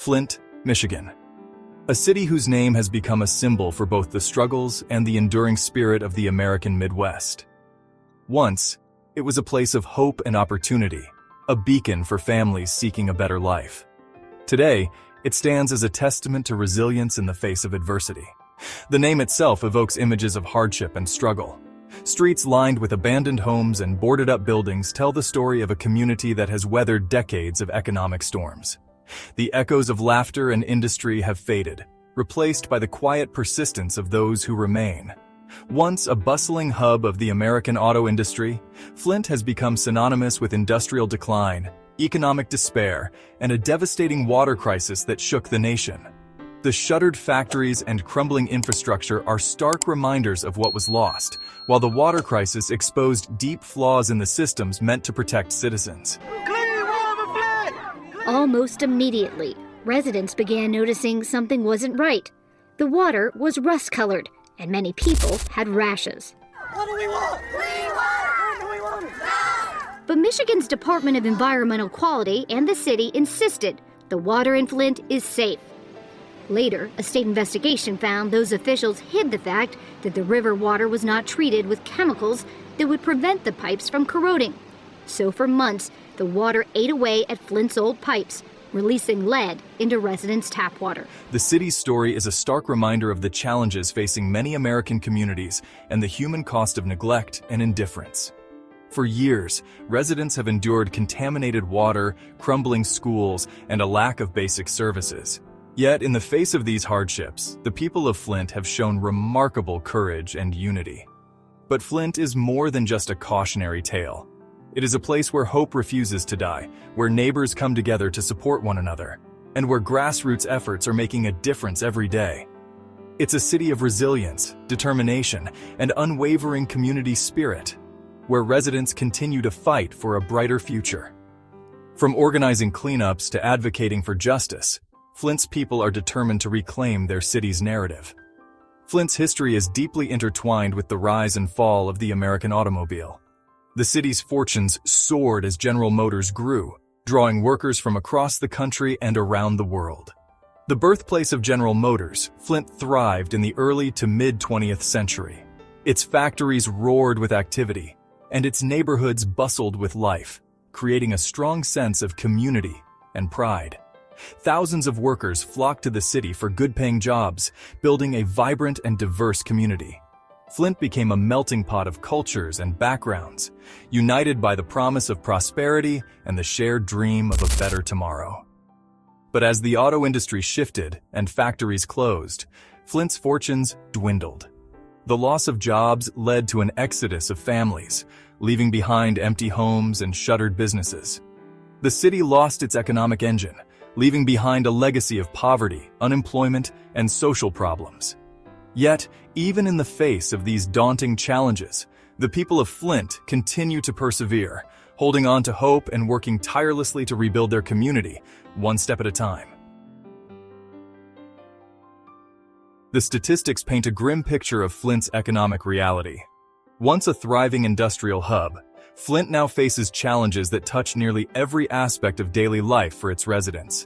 Flint, Michigan. A city whose name has become a symbol for both the struggles and the enduring spirit of the American Midwest. Once, it was a place of hope and opportunity, a beacon for families seeking a better life. Today, it stands as a testament to resilience in the face of adversity. The name itself evokes images of hardship and struggle. Streets lined with abandoned homes and boarded-up buildings tell the story of a community that has weathered decades of economic storms. The echoes of laughter and industry have faded, replaced by the quiet persistence of those who remain. Once a bustling hub of the American auto industry, Flint has become synonymous with industrial decline, economic despair, and a devastating water crisis that shook the nation. The shuttered factories and crumbling infrastructure are stark reminders of what was lost, while the water crisis exposed deep flaws in the systems meant to protect citizens. Almost immediately, residents began noticing something wasn't right. The water was rust-colored, and many people had rashes. What do we want? Clean water! What do we want? Now! But Michigan's Department of Environmental Quality and the city insisted the water in Flint is safe. Later, a state investigation found those officials hid the fact that the river water was not treated with chemicals that would prevent the pipes from corroding. So for months, the water ate away at Flint's old pipes, releasing lead into residents' tap water. The city's story is a stark reminder of the challenges facing many American communities and the human cost of neglect and indifference. For years, residents have endured contaminated water, crumbling schools, and a lack of basic services. Yet, in the face of these hardships, the people of Flint have shown remarkable courage and unity. But Flint is more than just a cautionary tale. It is a place where hope refuses to die, where neighbors come together to support one another, and where grassroots efforts are making a difference every day. It's a city of resilience, determination, and unwavering community spirit, where residents continue to fight for a brighter future. From organizing cleanups to advocating for justice, Flint's people are determined to reclaim their city's narrative. Flint's history is deeply intertwined with the rise and fall of the American automobile. The city's fortunes soared as General Motors grew, drawing workers from across the country and around the world. The birthplace of General Motors, Flint thrived in the early to mid-20th century. Its factories roared with activity, and its neighborhoods bustled with life, creating a strong sense of community and pride. Thousands of workers flocked to the city for good-paying jobs, building a vibrant and diverse community. Flint became a melting pot of cultures and backgrounds, united by the promise of prosperity and the shared dream of a better tomorrow. But as the auto industry shifted and factories closed, Flint's fortunes dwindled. The loss of jobs led to an exodus of families, leaving behind empty homes and shuttered businesses. The city lost its economic engine, leaving behind a legacy of poverty, unemployment, and social problems. Yet, even in the face of these daunting challenges, the people of Flint continue to persevere, holding on to hope and working tirelessly to rebuild their community, one step at a time. The statistics paint a grim picture of Flint's economic reality. Once a thriving industrial hub, Flint now faces challenges that touch nearly every aspect of daily life for its residents.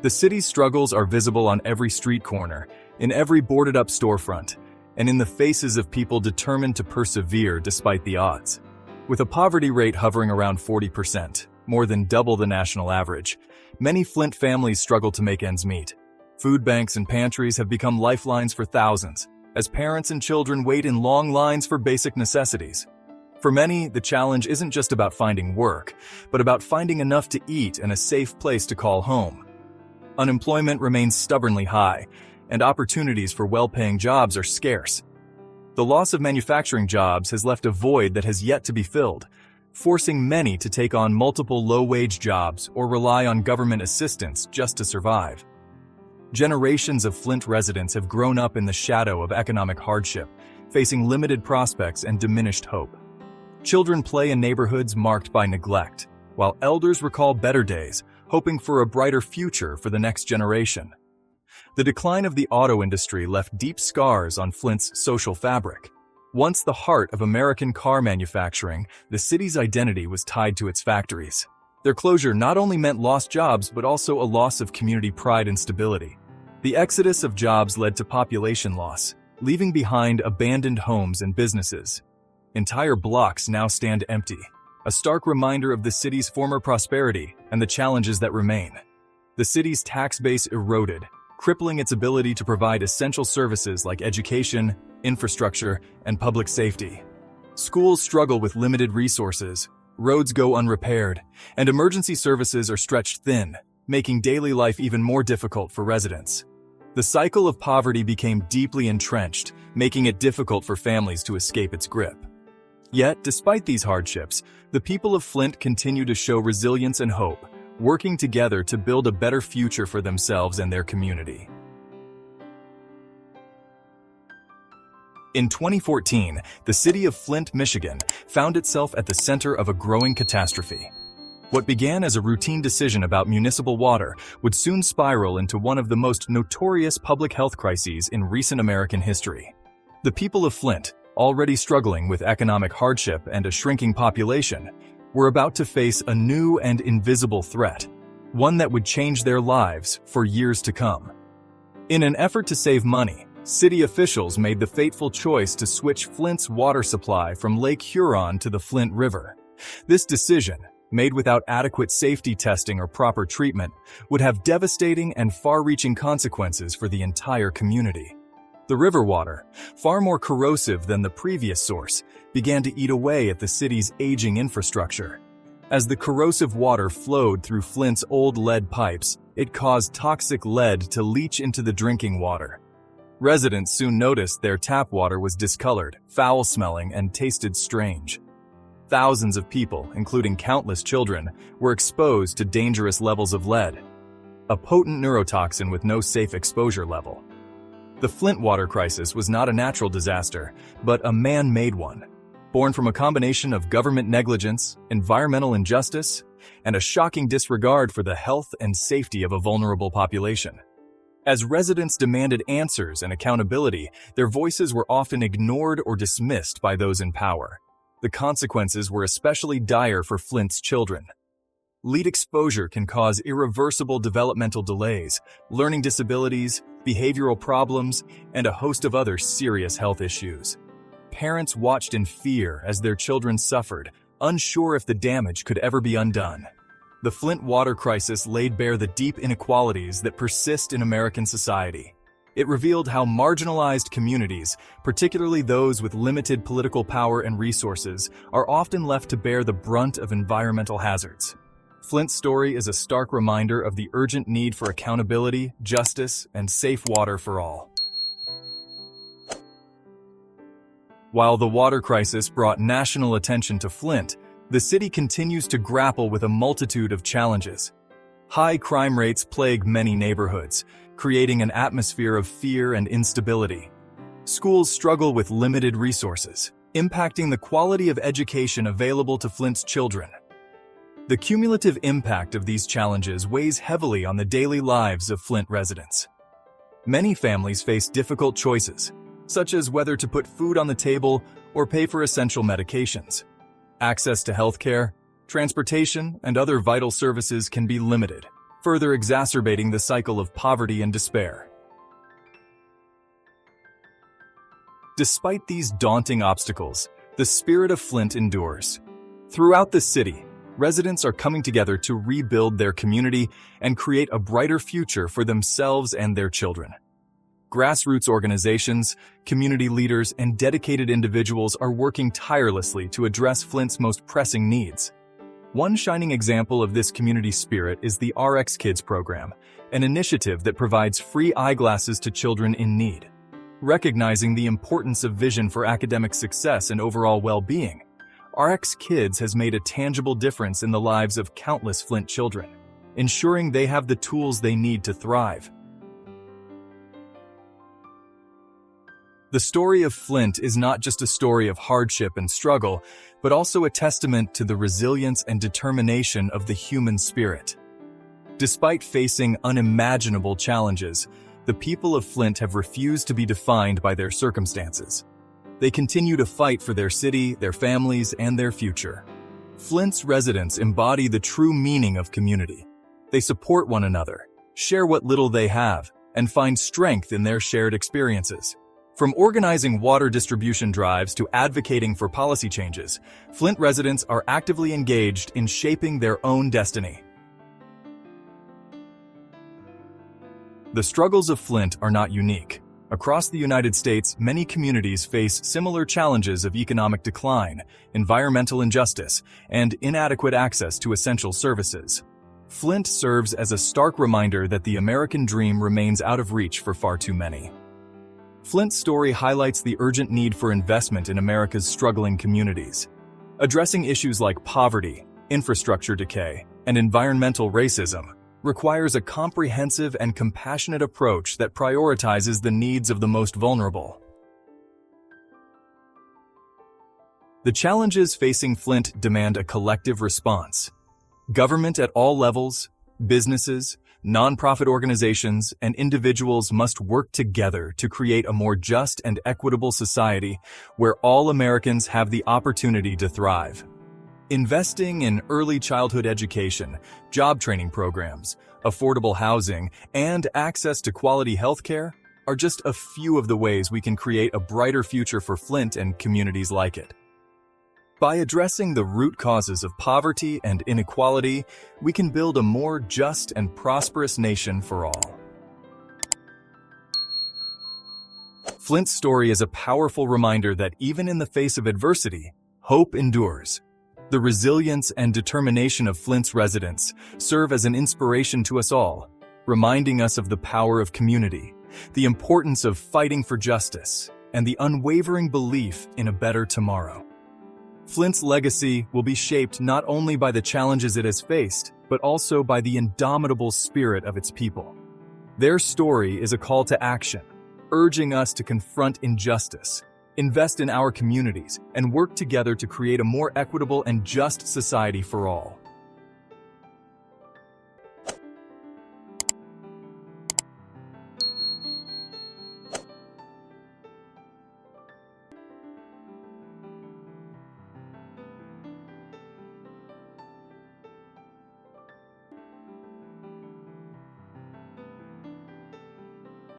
The city's struggles are visible on every street corner, in every boarded-up storefront, and in the faces of people determined to persevere despite the odds. With a poverty rate hovering around 40%, more than double the national average, many Flint families struggle to make ends meet. Food banks and pantries have become lifelines for thousands, as parents and children wait in long lines for basic necessities. For many, the challenge isn't just about finding work, but about finding enough to eat and a safe place to call home. Unemployment remains stubbornly high, and opportunities for well-paying jobs are scarce. The loss of manufacturing jobs has left a void that has yet to be filled, forcing many to take on multiple low-wage jobs or rely on government assistance just to survive. Generations of Flint residents have grown up in the shadow of economic hardship, facing limited prospects and diminished hope. Children play in neighborhoods marked by neglect, while elders recall better days, hoping for a brighter future for the next generation. The decline of the auto industry left deep scars on Flint's social fabric. Once the heart of American car manufacturing, the city's identity was tied to its factories. Their closure not only meant lost jobs but also a loss of community pride and stability. The exodus of jobs led to population loss, leaving behind abandoned homes and businesses. Entire blocks now stand empty, a stark reminder of the city's former prosperity and the challenges that remain. The city's tax base eroded, crippling its ability to provide essential services like education, infrastructure, and public safety. Schools struggle with limited resources, roads go unrepaired, and emergency services are stretched thin, making daily life even more difficult for residents. The cycle of poverty became deeply entrenched, making it difficult for families to escape its grip. Yet, despite these hardships, the people of Flint continue to show resilience and hope, working together to build a better future for themselves and their community. In 2014, the city of Flint, Michigan, found itself at the center of a growing catastrophe. What began as a routine decision about municipal water would soon spiral into one of the most notorious public health crises in recent American history. The people of Flint, already struggling with economic hardship and a shrinking population, were about to face a new and invisible threat, one that would change their lives for years to come. In an effort to save money, city officials made the fateful choice to switch Flint's water supply from Lake Huron to the Flint River. This decision, made without adequate safety testing or proper treatment, would have devastating and far-reaching consequences for the entire community. The river water, far more corrosive than the previous source, began to eat away at the city's aging infrastructure. As the corrosive water flowed through Flint's old lead pipes, it caused toxic lead to leach into the drinking water. Residents soon noticed their tap water was discolored, foul-smelling, and tasted strange. Thousands of people, including countless children, were exposed to dangerous levels of lead, a potent neurotoxin with no safe exposure level. The Flint water crisis was not a natural disaster, but a man-made one, born from a combination of government negligence, environmental injustice, and a shocking disregard for the health and safety of a vulnerable population. As residents demanded answers and accountability, their voices were often ignored or dismissed by those in power. The consequences were especially dire for Flint's children. Lead exposure can cause irreversible developmental delays, learning disabilities, behavioral problems, and a host of other serious health issues. Parents watched in fear as their children suffered, unsure if the damage could ever be undone. The Flint water crisis laid bare the deep inequalities that persist in American society. It revealed how marginalized communities, particularly those with limited political power and resources, are often left to bear the brunt of environmental hazards. Flint's story is a stark reminder of the urgent need for accountability, justice, and safe water for all. While the water crisis brought national attention to Flint, the city continues to grapple with a multitude of challenges. High crime rates plague many neighborhoods, creating an atmosphere of fear and instability. Schools struggle with limited resources, impacting the quality of education available to Flint's children. The cumulative impact of these challenges weighs heavily on the daily lives of Flint residents. Many families face difficult choices, such as whether to put food on the table or pay for essential medications. Access to healthcare, transportation, and other vital services can be limited, further exacerbating the cycle of poverty and despair. Despite these daunting obstacles, the spirit of Flint endures. Throughout the city, residents are coming together to rebuild their community and create a brighter future for themselves and their children. Grassroots organizations, community leaders, and dedicated individuals are working tirelessly to address Flint's most pressing needs. One shining example of this community spirit is the RX Kids program, an initiative that provides free eyeglasses to children in need. Recognizing the importance of vision for academic success and overall well-being, RX Kids has made a tangible difference in the lives of countless Flint children, ensuring they have the tools they need to thrive. The story of Flint is not just a story of hardship and struggle, but also a testament to the resilience and determination of the human spirit. Despite facing unimaginable challenges, the people of Flint have refused to be defined by their circumstances. They continue to fight for their city, their families, and their future. Flint's residents embody the true meaning of community. They support one another, share what little they have, and find strength in their shared experiences. From organizing water distribution drives to advocating for policy changes, Flint residents are actively engaged in shaping their own destiny. The struggles of Flint are not unique. Across the United States, many communities face similar challenges of economic decline, environmental injustice, and inadequate access to essential services. Flint serves as a stark reminder that the American dream remains out of reach for far too many. Flint's story highlights the urgent need for investment in America's struggling communities. Addressing issues like poverty, infrastructure decay, and environmental racism requires a comprehensive and compassionate approach that prioritizes the needs of the most vulnerable. The challenges facing Flint demand a collective response. Government at all levels, businesses, nonprofit organizations, and individuals must work together to create a more just and equitable society where all Americans have the opportunity to thrive. Investing in early childhood education, job training programs, affordable housing, and access to quality healthcare are just a few of the ways we can create a brighter future for Flint and communities like it. By addressing the root causes of poverty and inequality, we can build a more just and prosperous nation for all. Flint's story is a powerful reminder that even in the face of adversity, hope endures. The resilience and determination of Flint's residents serve as an inspiration to us all, reminding us of the power of community, the importance of fighting for justice, and the unwavering belief in a better tomorrow. Flint's legacy will be shaped not only by the challenges it has faced, but also by the indomitable spirit of its people. Their story is a call to action, urging us to confront injustice, invest in our communities, and work together to create a more equitable and just society for all.